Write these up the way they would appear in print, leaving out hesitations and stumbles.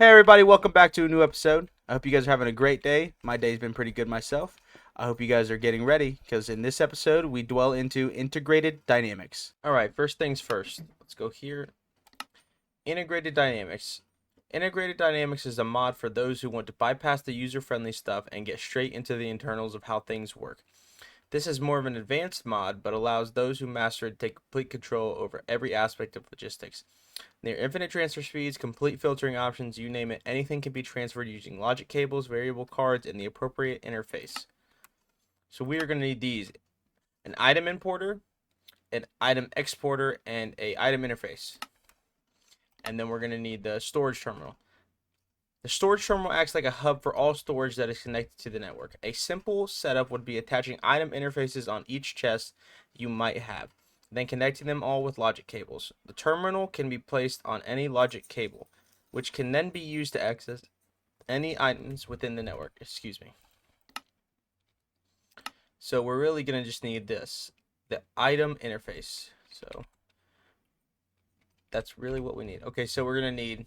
Hey everybody, welcome back to a new episode. I hope you guys are having a great day. My day's been pretty good myself. I hope you guys are getting ready because in this episode we dwell into integrated dynamics. All right, first things first. Let's go here. Integrated dynamics. Integrated dynamics is a mod for those who want to bypass the user-friendly stuff and get straight into the internals of how things work. This is more of an advanced mod, but allows those who master it to take complete control over every aspect of logistics. Near infinite transfer speeds, complete filtering options, you name it, anything can be transferred using logic cables, variable cards, and the appropriate interface. So we are going to need these: an item importer, an item exporter, and a item interface. And then we're going to need the storage terminal. The storage terminal acts like a hub for all storage that is connected to the network. A simple setup would be attaching item interfaces on each chest you might have, then connecting them all with logic cables. The terminal can be placed on any logic cable, which can then be used to access any items within the network. Excuse me. So we're really going to just need this, the item interface. So that's really what we need. Okay, so we're going to need,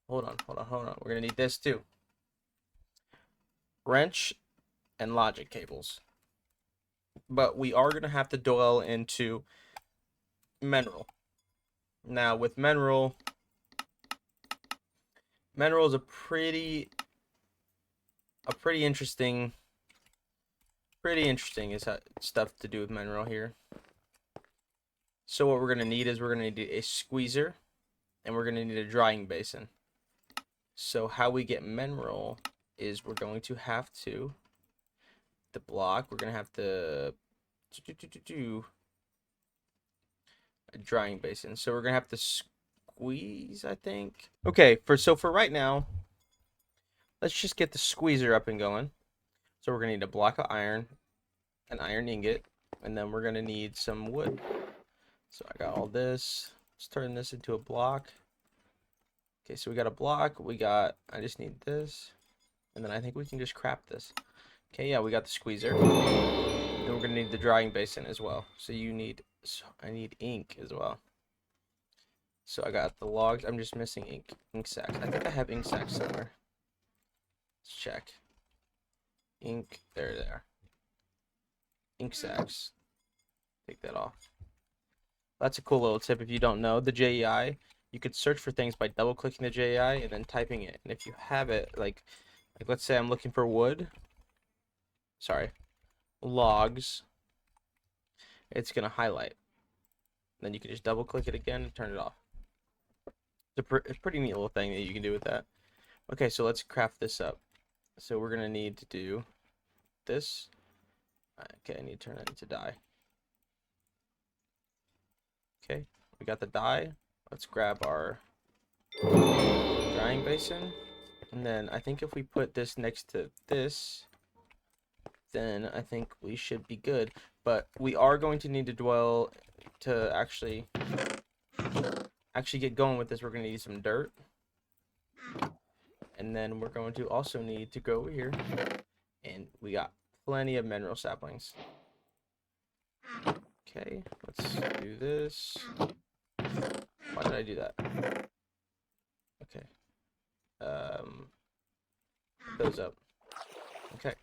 hold on. We're going to need this too. Wrench and logic cables. But we are going to have to dwell into mineral. Now with mineral is a pretty interesting is stuff to do with mineral here. So what we're going to need is we're going to need a squeezer and we're going to need a drying basin. So how we get mineral is we're going to have to the block, we're going to have to do a drying basin. So we're going to have to squeeze, I think. Okay, for right now, let's just get the squeezer up and going. So we're going to need a block of iron, an iron ingot, and then we're going to need some wood. So I got all this. Let's turn this into a block. Okay, so we got a block. I just need this. And then I think we can just craft this. Okay, yeah, we got the squeezer. And we're going to need the drying basin as well. So I need ink as well. So I got the logs. I'm just missing ink sacks. I think I have ink sacks somewhere. Let's check. Ink, there they are. Ink sacks. Take that off. That's a cool little tip if you don't know. The JEI, you could search for things by double clicking the JEI and then typing it. And if you have it, like let's say I'm looking for wood. Sorry. Logs. It's going to highlight. Then you can just double click it again and turn it off. It's a pretty neat little thing that you can do with that. Okay, so let's craft this up. So we're going to need to do this. Okay, I need to turn it into dye. Okay, we got the dye. Let's grab our drying basin. And then I think if we put this next to this, then I think we should be good. But we are going to need to dwell to actually get going with this. We're going to need some dirt. And then we're going to also need to go over here. And we got plenty of mineral saplings. Okay, let's do this. Why did I do that? Okay. Those up. Okay.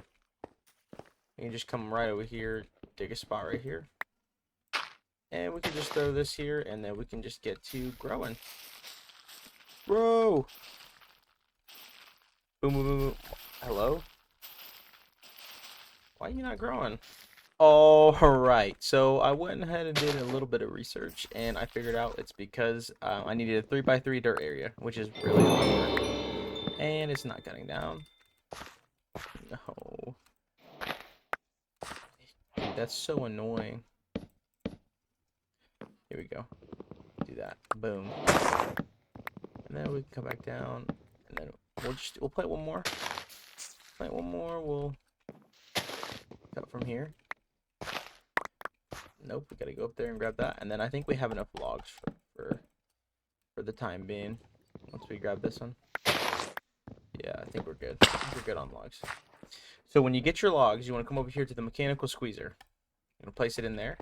You can just come right over here, dig a spot right here. And we can just throw this here, and then we can just get to growing. Bro! Boom, boom, boom, boom. Hello? Why are you not growing? Alright, so I went ahead and did a little bit of research, and I figured out it's because I needed a 3x3 dirt area, which is really hard. And it's not cutting down. No. That's so annoying. Here we go. Do that. Boom. And then we can come back down, and then we'll play one more. Play one more. We'll cut from here. Nope, we gotta go up there and grab that, and then I think we have enough logs for the time being. Once we grab this one, yeah, I think we're good. We're good on logs. So when you get your logs, you want to come over here to the mechanical squeezer. You're gonna place it in there,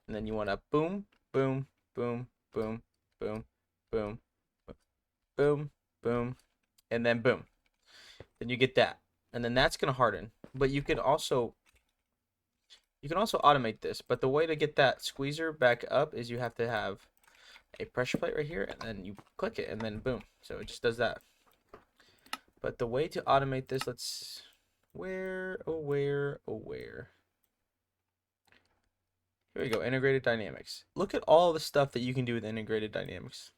and then you want to boom, boom, boom, boom, boom, boom. boom, boom, and then boom. Then you get that, and then that's gonna harden. But you can also automate this. But the way to get that squeezer back up is you have to have a pressure plate right here, and then you click it, and then boom. So it just does that. But the way to automate this, where? Here we go, integrated dynamics. Look at all the stuff that you can do with integrated dynamics.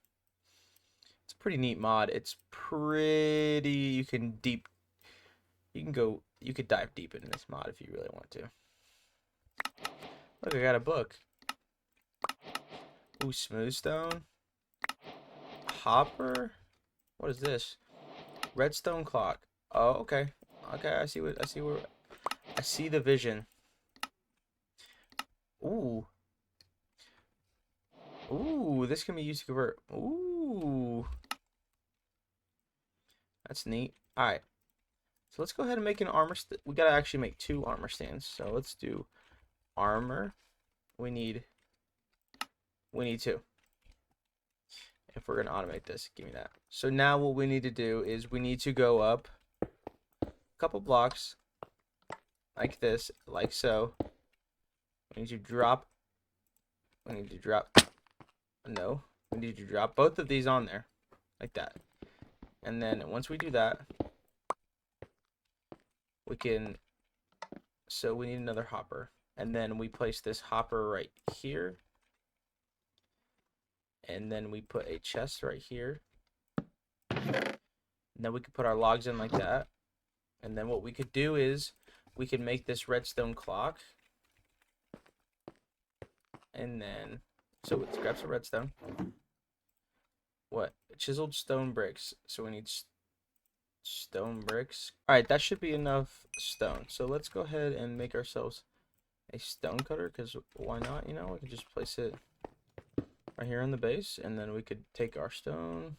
It's a pretty neat mod. It's pretty, you could dive deep into this mod if you really want to. Look, I got a book. Ooh, smooth stone. Hopper. What is this? Redstone clock. Oh, okay. Okay, I see the vision. Ooh. Ooh, this can be used to convert. Ooh. That's neat. Alright. So let's go ahead and make an armor. We gotta actually make 2 armor stands. So let's do armor. We need 2. If we're gonna automate this, give me that. So now what we need to do is we need to go up a couple blocks like this, like so. We need to drop. No, we need to drop both of these on there, like that. And then once we do that, we can. So we need another hopper, and then we place this hopper right here, and then we put a chest right here. And then we could put our logs in like that, and then what we could do is we can make this redstone clock. And then, so let's grab some redstone. What? Chiseled stone bricks. So we need stone bricks. Alright, that should be enough stone. So let's go ahead and make ourselves a stone cutter, because why not? You know, we can just place it right here on the base, and then we could take our stone,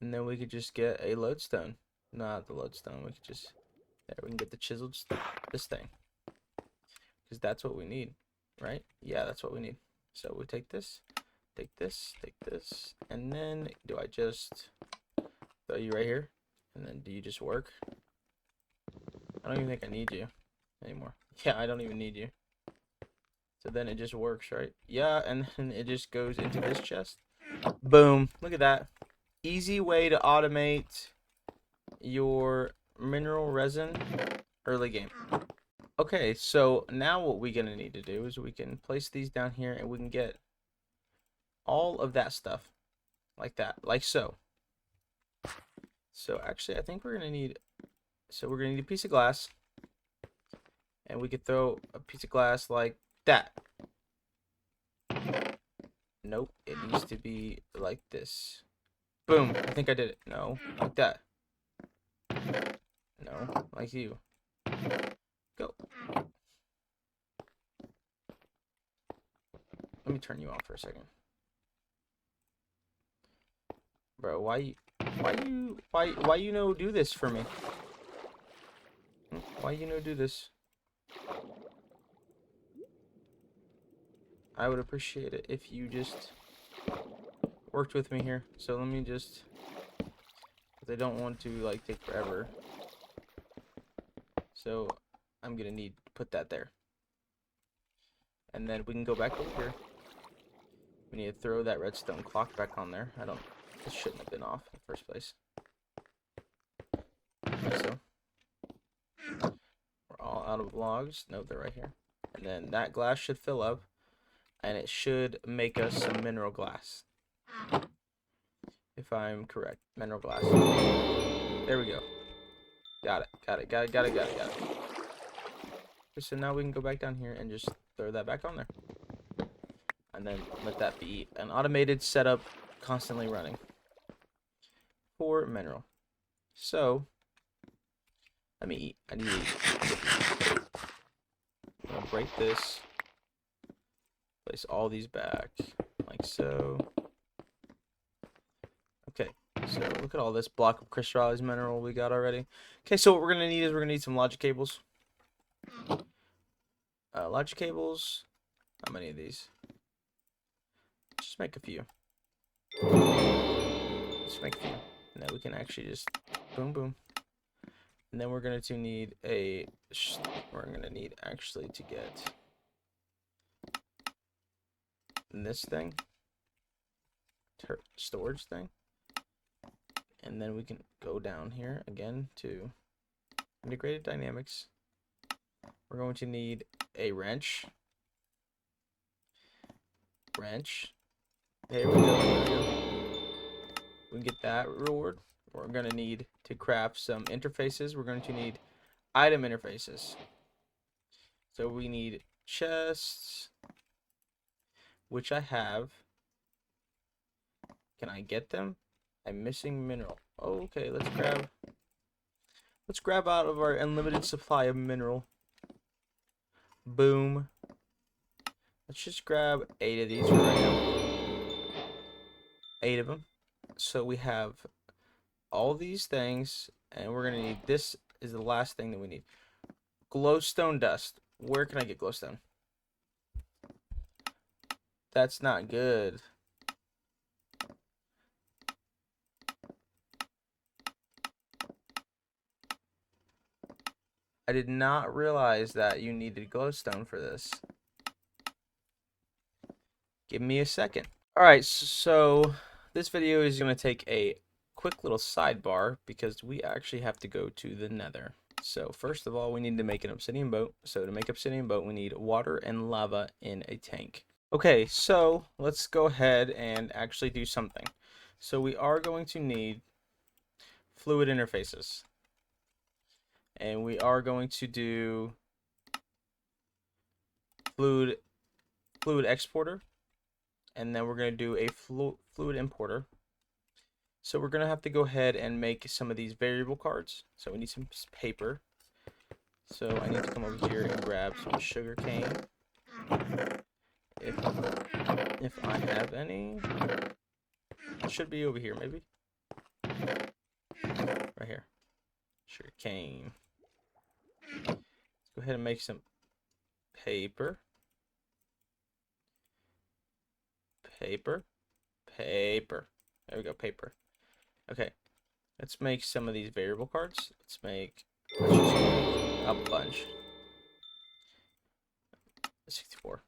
and then we could just get a lodestone. Not the lodestone. We could just, there, we can get the chiseled this thing, because that's what we need. Right? Yeah, that's what we need. So we take this, and then do I just throw you right here? And then do you just work? I don't even think I need you anymore. Yeah, I don't even need you. So then it just works, right? Yeah, and then it just goes into this chest. Boom. Look at that. Easy way to automate your mineral resin early game. Okay, so now what we're gonna need to do is we can place these down here, and we can get all of that stuff like that, like so. So actually, I think we're gonna need a piece of glass, and we could throw a piece of glass like that. Nope, it needs to be like this. Boom, I think I did it. No, like that. No, like you. Go. Let me turn you off for a second. Bro, why you no do this for me? Why you no do this? I would appreciate it if you just worked with me here. So let me just, because I don't want to like take forever. So I'm gonna need to put that there. And then we can go back over here. We need to throw that redstone clock back on there. This shouldn't have been off in the first place. Like so. We're all out of logs. No, they're right here. And then that glass should fill up, and it should make us some mineral glass. If I'm correct. Mineral glass. There we go. Got it. So now we can go back down here and just throw that back on there. And then let that be an automated setup constantly running for mineral. So let me eat. I need to eat. I'm gonna break this. Place all these back like so. Okay, so look at all this block of crystallized mineral we got already. Okay, so what we're gonna need is we're gonna need some logic cables. Logic cables. How many of these? Just make a few. Let's make a few. And then we can actually just boom, boom. And then we're going to need actually to get this thing, storage thing. And then we can go down here again to integrated dynamics. We're going to need a wrench. There we go. We can get that reward. We're going to need to craft some interfaces. We're going to need item interfaces. So we need chests, which I have. Can I get them? I'm missing mineral. Okay, let's grab out of our unlimited supply of mineral. Boom. Let's just grab 8 of these for right now. 8 of them. So we have all these things, and we're gonna need, this is the last thing that we need. Glowstone dust. Where can I get glowstone? That's not good. I did not realize that you needed glowstone for this. Give me a second. Alright, so this video is going to take a quick little sidebar because we actually have to go to the nether. So first of all, we need to make an obsidian boat. So to make obsidian boat, we need water and lava in a tank. Okay, so let's go ahead and actually do something. So we are going to need fluid interfaces. And we are going to do fluid exporter. And then we're going to do a fluid importer. So we're going to have to go ahead and make some of these variable cards. So we need some paper. So I need to come over here and grab some sugar cane. If I have any. It should be over here maybe. Right here. Sugar cane. Let's go ahead and make some paper. Paper. There we go, paper. Okay. Let's make some of these variable cards. Let's just make a bunch. 64.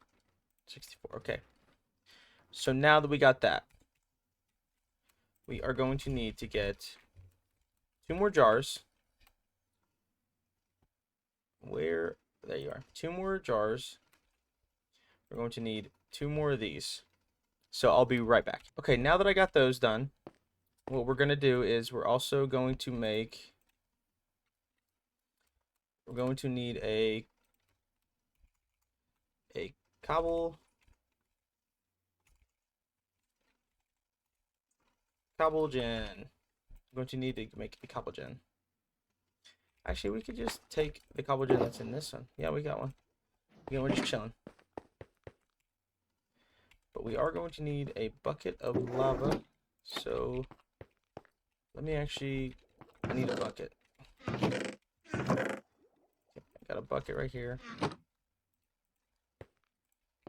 Okay. So now that we got that, we are going to need to get 2 more jars. There you are. 2 more jars. We're going to need 2 more of these. So I'll be right back. Okay, now that I got those done, what we're going to do is we're also going to need a cobble gen. I'm going to need to make a cobble gen. Actually, we could just take the cobble gen that's in this one. Yeah, we got one. Again, we're just chilling. But we are going to need a bucket of lava. So let me actually, I need a bucket. Okay, I got a bucket right here.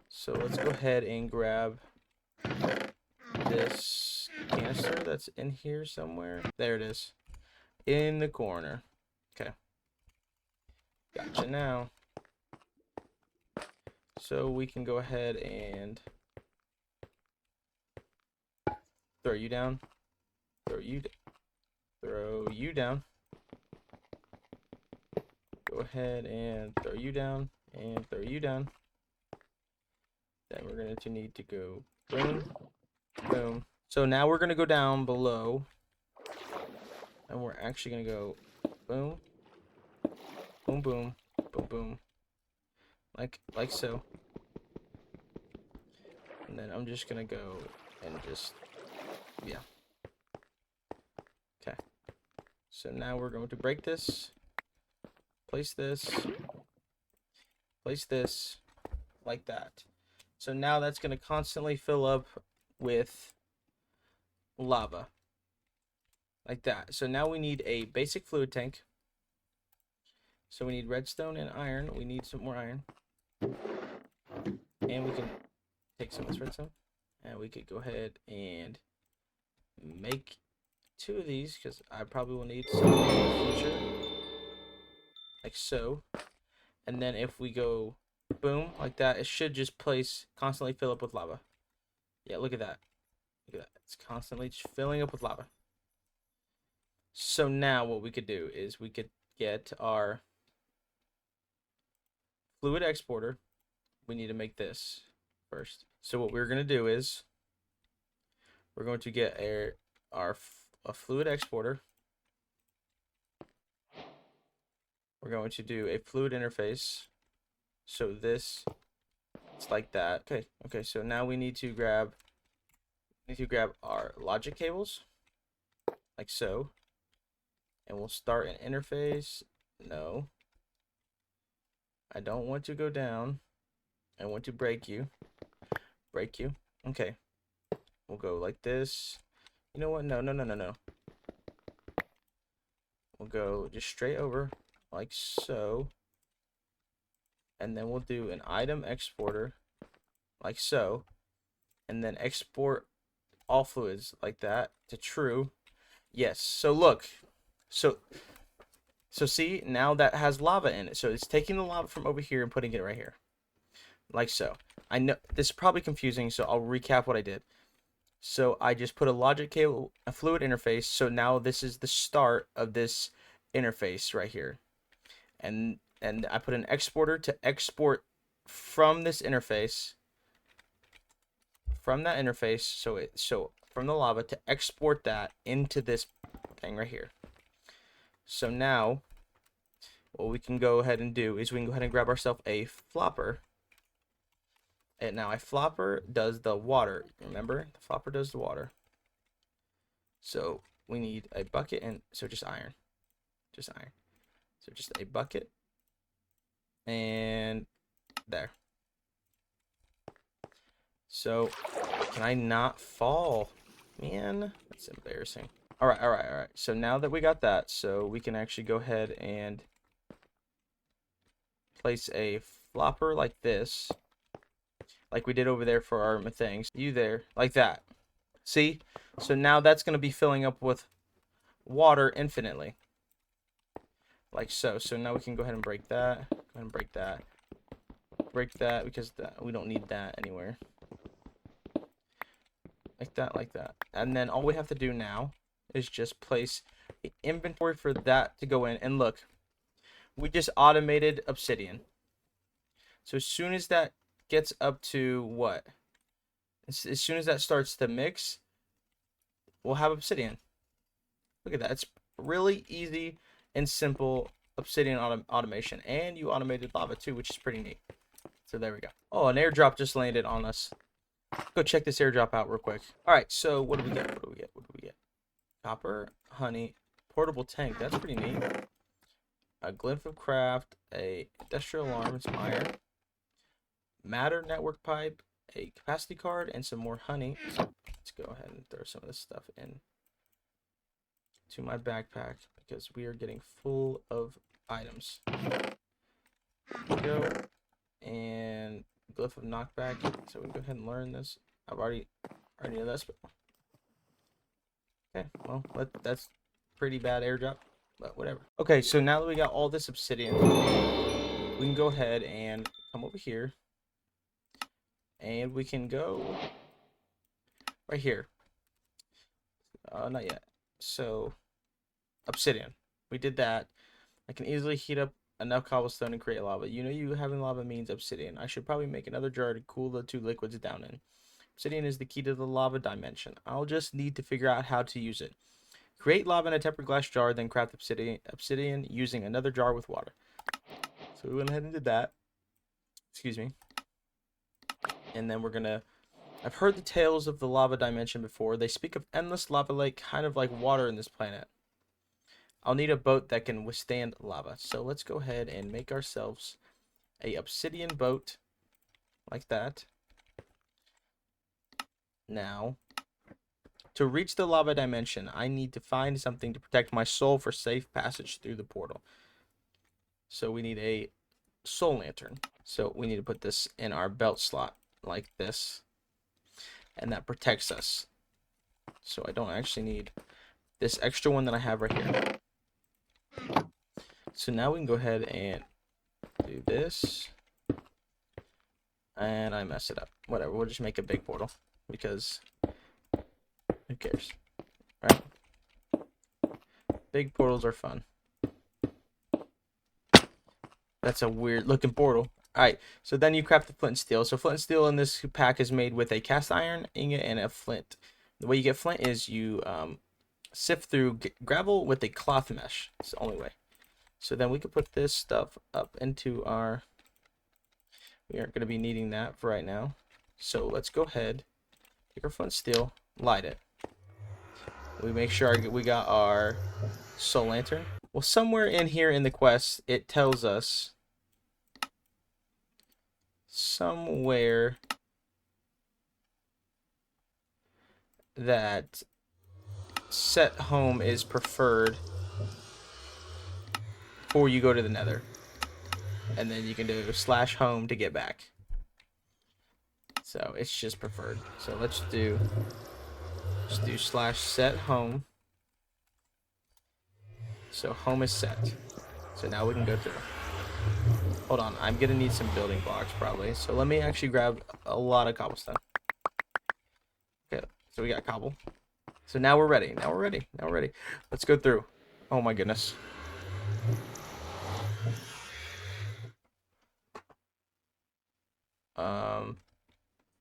So let's go ahead and grab this canister that's in here somewhere. There it is. In the corner. Okay. Gotcha now. So we can go ahead and throw you down. Throw you down. Go ahead and throw you down and throw you down. Then we're going to need to go boom, boom. So now we're going to go down below. And we're actually going to go boom, boom, boom, boom, boom. Like so. And then I'm just going to go and just, yeah. Okay. So now we're going to break this. Place this like that. So now that's going to constantly fill up with lava like that. So now we need a basic fluid tank. So we need redstone and iron. We need some more iron. And we can take some of this redstone and we could go ahead and make 2 of these because I probably will need some in the future, like so. And then if we go boom like that, it should just constantly fill up with lava. Yeah, look at that. Look at that. It's constantly just filling up with lava. So now what we could do is we could get our fluid exporter. We need to make this first. So what we're going to do is we're going to get a fluid exporter. We're going to do a fluid interface. So this, it's like that. Okay, so now we need to grab our logic cables, like so. And we'll start an interface. No. I don't want to go down. I want to break you. Break you. Okay. We'll go like this. You know what? No. We'll go just straight over, like so. And then we'll do an item exporter, like so. And then export all fluids, like that, to true. Yes. So look. So see, now that has lava in it. So it's taking the lava from over here and putting it right here. Like so. I know this is probably confusing, so I'll recap what I did. So I just put a logic cable, a fluid interface. So now this is the start of this interface right here. And I put an exporter to export from this interface. From that interface, so from the lava to export that into this thing right here. So now what we can go ahead and do is we can go ahead and grab ourselves a flopper. And now a flopper does the water. Remember? The flopper does the water. So we need a bucket and so just iron. Just iron. So just a bucket. And there. So can I not fall? Man, that's embarrassing. All right. So now that we got that, so we can actually go ahead and place a flopper like this, like we did over there for our things. You there, like that. See? So now that's going to be filling up with water infinitely, like so. So now we can go ahead and break that. Go ahead and break that. Break that because we don't need that anywhere. Like that. And then all we have to do now is just place the inventory for that to go in. And look, we just automated obsidian. So as soon as that gets up to what? As soon as that starts to mix, we'll have obsidian. Look at that. It's really easy and simple obsidian automation. And you automated lava too, which is pretty neat. So there we go. Oh, an airdrop just landed on us. Go check this airdrop out real quick. All right, so what do we get? What do we get? Copper, honey, portable tank. That's pretty neat. A glyph of craft, a industrial alarm, some iron, matter network pipe, a capacity card, and some more honey. So let's go ahead and throw some of this stuff in to my backpack because we are getting full of items. There we go. And glyph of knockback. So we can go ahead and learn this. I've already know this, but okay, well, that's pretty bad airdrop, but whatever. Okay, so now that we got all this obsidian, we can go ahead and come over here, and we can go right here. Not yet. So obsidian, we did that. I can easily heat up enough cobblestone and create lava. You know, you having lava means obsidian. I should probably make another jar to cool the two liquids down in. Obsidian is the key to the lava dimension. I'll just need to figure out how to use it. Create lava in a tempered glass jar, then craft obsidian using another jar with water. So we went ahead and did that. Excuse me. And then we're gonna... I've heard the tales of the lava dimension before. They speak of endless lava lake, kind of like water in this planet. I'll need a boat that can withstand lava. So let's go ahead and make ourselves a obsidian boat like that. Now, to reach the lava dimension, I need to find something to protect my soul for safe passage through the portal. So we need a soul lantern. So we need to put this in our belt slot like this. And that protects us. So I don't actually need this extra one that I have right here. So now we can go ahead and do this. And I messed it up. Whatever, we'll just make a big portal. Because who cares? Right? Big portals are fun. That's a weird looking portal. Alright, so then you craft the flint and steel. So flint and steel in this pack is made with a cast iron ingot and a flint. The way you get flint is you sift through gravel with a cloth mesh. It's the only way. So then we can put this stuff up into our... We aren't going to be needing that for right now. So let's go ahead, take our flint and steel, light it. We make sure we got our soul lantern. Well, somewhere in here in the quest, it tells us somewhere that set home is preferred before you go to the nether. And then you can do /home to get back. So it's just preferred. So let's do /set home. So home is set. So now we can go through. Hold on, I'm gonna need some building blocks probably. So let me actually grab a lot of cobblestone. Okay, so we got cobble. So now we're ready. Now we're ready. Now we're ready. Let's go through. Oh my goodness.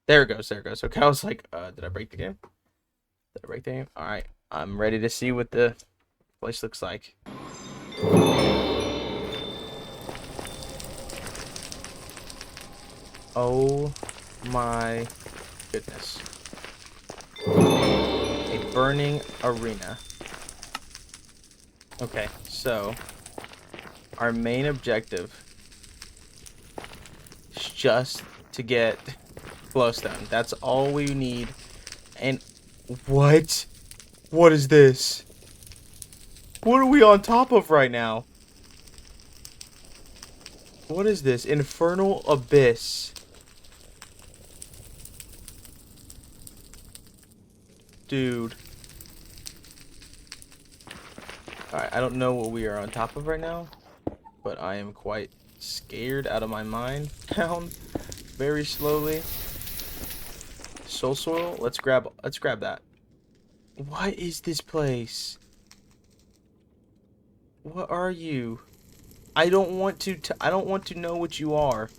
There it goes. There it goes. Okay, I was like, did I break the game? Did I break the game? All right, I'm ready to see what the place looks like. Oh my goodness. A burning arena. Okay, so our main objective is just to get glowstone. That's all we need. And what? What is this? What are we on top of right now? What is this? Infernal abyss. Dude. Alright, I don't know what we are on top of right now, but I am quite scared out of my mind. Down very slowly. Soul soil. Let's grab that. What is this place? What are you? I don't want to know what you are.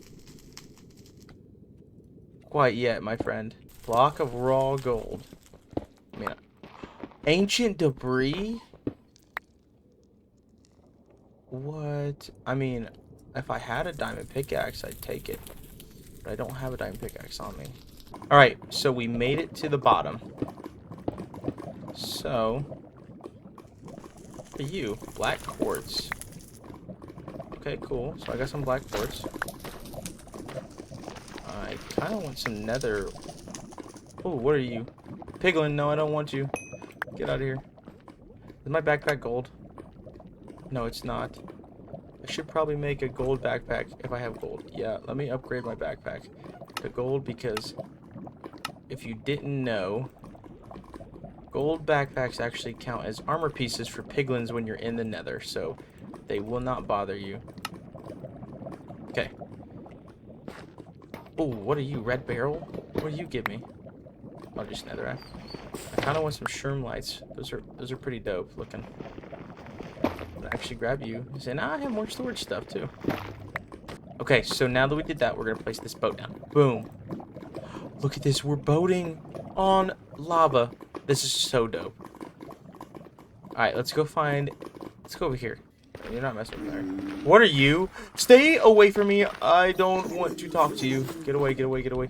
Quite yet, my friend. Block of raw gold. I mean, ancient debris? What? I mean, if I had a diamond pickaxe, I'd take it. But I don't have a diamond pickaxe on me. Alright, so we made it to the bottom. So, what are you? Black quartz. Okay, cool. So I got some black quartz. I kind of want some nether. Oh, what are you? Piglin, no, I don't want you. Get out of here. Is my backpack gold? No, it's not. I should probably make a gold backpack if I have gold. Yeah, let me upgrade my backpack to gold because if you didn't know, gold backpacks actually count as armor pieces for piglins when you're in the nether, so they will not bother you. Okay. Oh, what are you, red barrel? What do you give me? I'll just netherrack. I kind of want some shroom lights. Those are pretty dope looking. I'll actually grab you. And I have more storage stuff too. Okay, so now that we did that, we're gonna place this boat down. Boom. Look at this. We're boating on lava. This is so dope. All right, let's go over here. You're not messing with there. What are you? Stay away from me. I don't want to talk to you. Get away, get away, get away.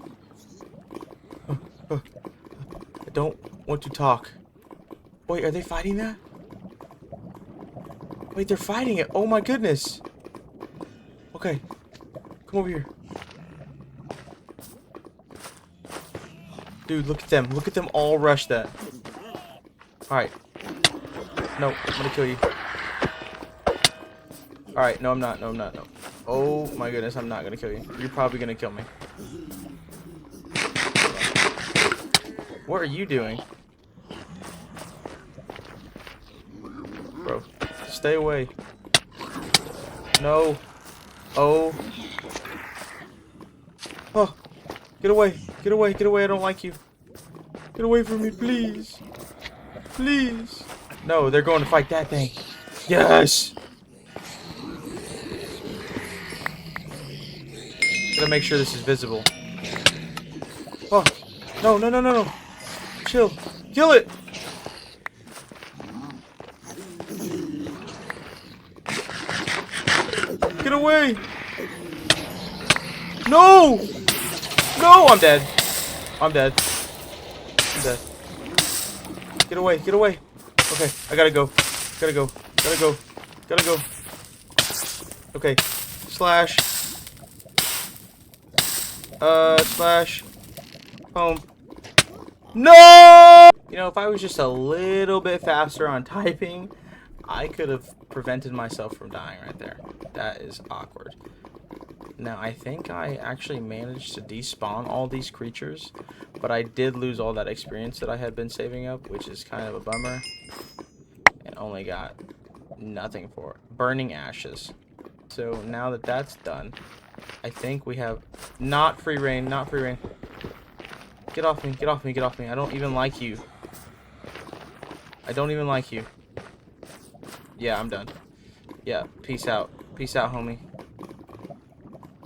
I don't want to talk. Wait, are they fighting that? Wait, they're fighting it. Oh my goodness. Okay. Come over here. Dude, look at them. Look at them all rush that. Alright. No, I'm gonna kill you. Alright, no I'm not. No I'm not. No. Oh my goodness, I'm not gonna kill you. You're probably gonna kill me. What are you doing? Stay away. No. Oh. Oh. Get away. Get away. Get away. I don't like you. Get away from me, please. Please. No, they're going to fight that thing. Yes. Gotta make sure this is visible. Oh. No, no, no, no, no. Chill. Kill it. Get away. No. No, I'm dead. I'm dead. I'm dead. Get away. Get away. Okay, I gotta go. Gotta go. Gotta go. Gotta go. Okay. Slash. Slash. Home. No! You know, if I was just a little bit faster on typing, I could have prevented myself from dying right there. That is awkward. Now, I think I actually managed to despawn all these creatures, but I did lose all that experience that I had been saving up, which is kind of a bummer. And only got nothing for it. Burning ashes. So now that that's done, I think we have not free reign, not free reign. Get off me, get off me, get off me. I don't even like you. I don't even like you. Yeah, I'm done. Yeah, peace out. Peace out, homie.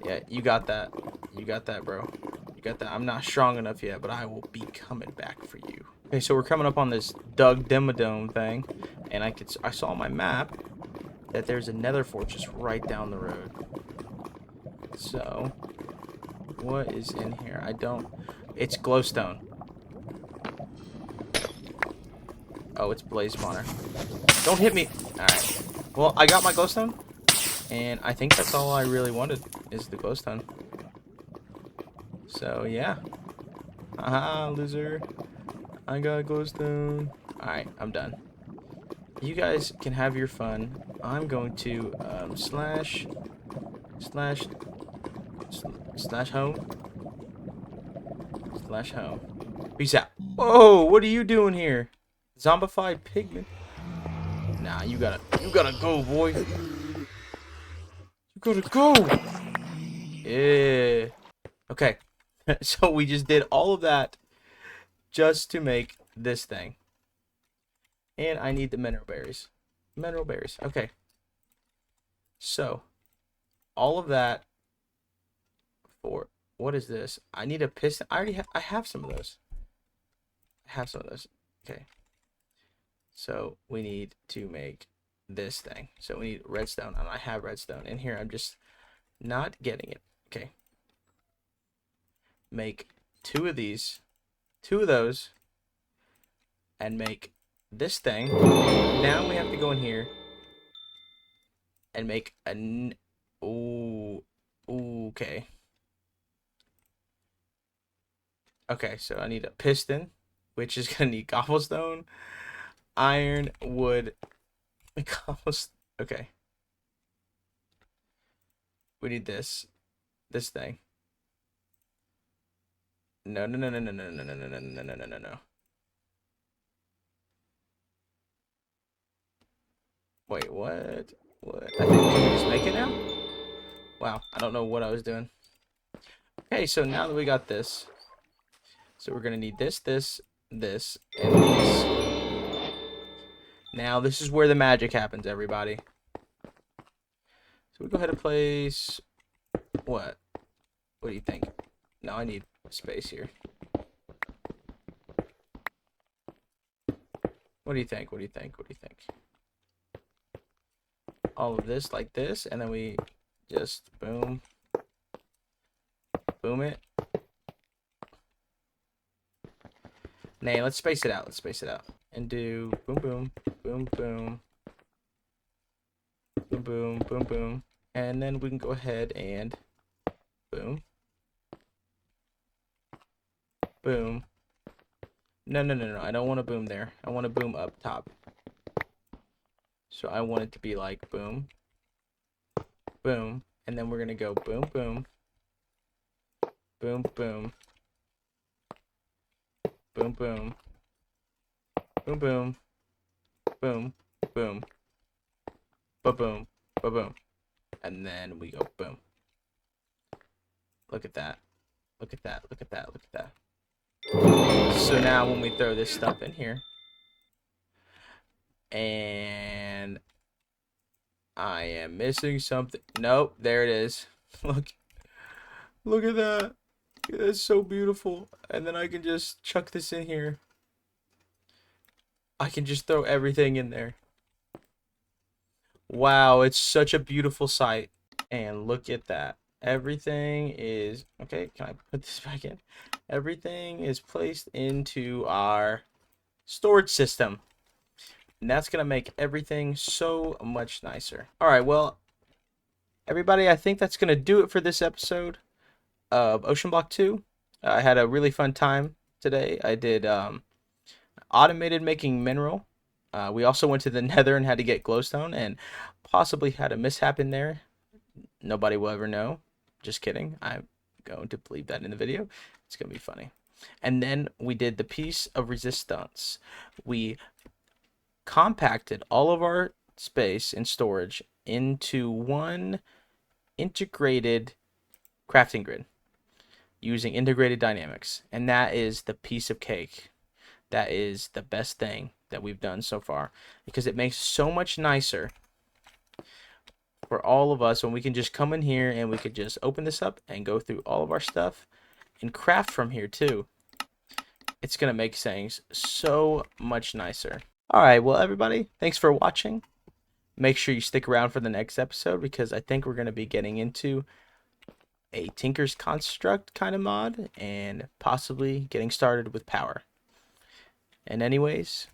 Yeah, you got that. You got that, bro. You got that. I'm not strong enough yet, but I will be coming back for you. Okay, so we're coming up on this Doug Dimmadome thing, and I saw on my map that there's a nether fortress right down the road. So, what is in here? It's glowstone. Oh, it's blaze spawner. Don't hit me. Alright. Well, I got my glowstone, and I think that's all I really wanted is the glowstone. So, yeah. Haha, loser. I got glowstone. Alright, I'm done. You guys can have your fun. I'm going to slash home. Slash home. Peace out. Whoa, what are you doing here? Zombified pigman. Nah, you gotta go, boy. You gotta go. Yeah. Okay. So we just did all of that just to make this thing. And I need the mineral berries. Mineral berries. Okay. So, all of that for what is this? I need a piston. I have some of those. I have some of those. Okay. So, we need to make this thing. So, we need redstone, and I have redstone in here. I'm just not getting it. Okay. Make two of these, two of those, and make this thing. Now we have to go in here and make a ooh, okay. Okay, so I need a piston, which is gonna need cobblestone, iron, wood, cobblestone. Okay. We need this thing. No, no, no, no, no, no, no, no, no, no, no, no, no, no, no. Wait, what? What? I think, can we just make it now? Wow, I don't know what I was doing. Okay, so now that we got this, so we're gonna need this, this, this, and this. Now this is where the magic happens, everybody. So we go ahead and place what? What do you think? No, I need space here. What do you think? What do you think? What do you think? All of this like this, and then we just boom, boom it. Nay, let's space it out. Let's space it out and do boom, boom, boom, boom, boom, boom, boom, boom, and then we can go ahead and boom, boom. No, no, no, no. I don't want to boom there. I want to boom up top. So I want it to be like boom, boom, and then we're gonna go boom, boom, boom, boom, boom, boom, boom, boom, boom, boom, ba-boom, ba-boom. And then we go boom. Look at that. Look at that. Look at that. Look at that. So now when we throw this stuff in here, and I am missing something. Nope, there it is. Look. Look at that. It's so beautiful. And then I can just chuck this in here. I can just throw everything in there. Wow, it's such a beautiful sight. And look at that. Everything is... Okay, can I put this back in? Everything is placed into our storage system. And that's going to make everything so much nicer. Alright, well, everybody, I think that's going to do it for this episode of OceanBlock 2. I had a really fun time today. I did automated making mineral. We also went to the nether and had to get glowstone and possibly had a mishap in there. Nobody will ever know. Just kidding. I'm going to leave that in the video. It's going to be funny. And then we did the piece of resistance. We compacted all of our space and storage into one integrated crafting grid using integrated dynamics. And that is the piece of cake. That is the best thing that we've done so far, because it makes so much nicer for all of us when we can just come in here and we could just open this up and go through all of our stuff and craft from here too. It's gonna make things so much nicer. Alright, well everybody, thanks for watching. Make sure you stick around for the next episode, because I think we're gonna be getting into a Tinker's Construct kind of mod and possibly getting started with power. And anyways,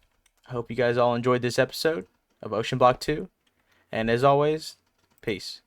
I hope you guys all enjoyed this episode of OceanBlock 2. And as always, peace.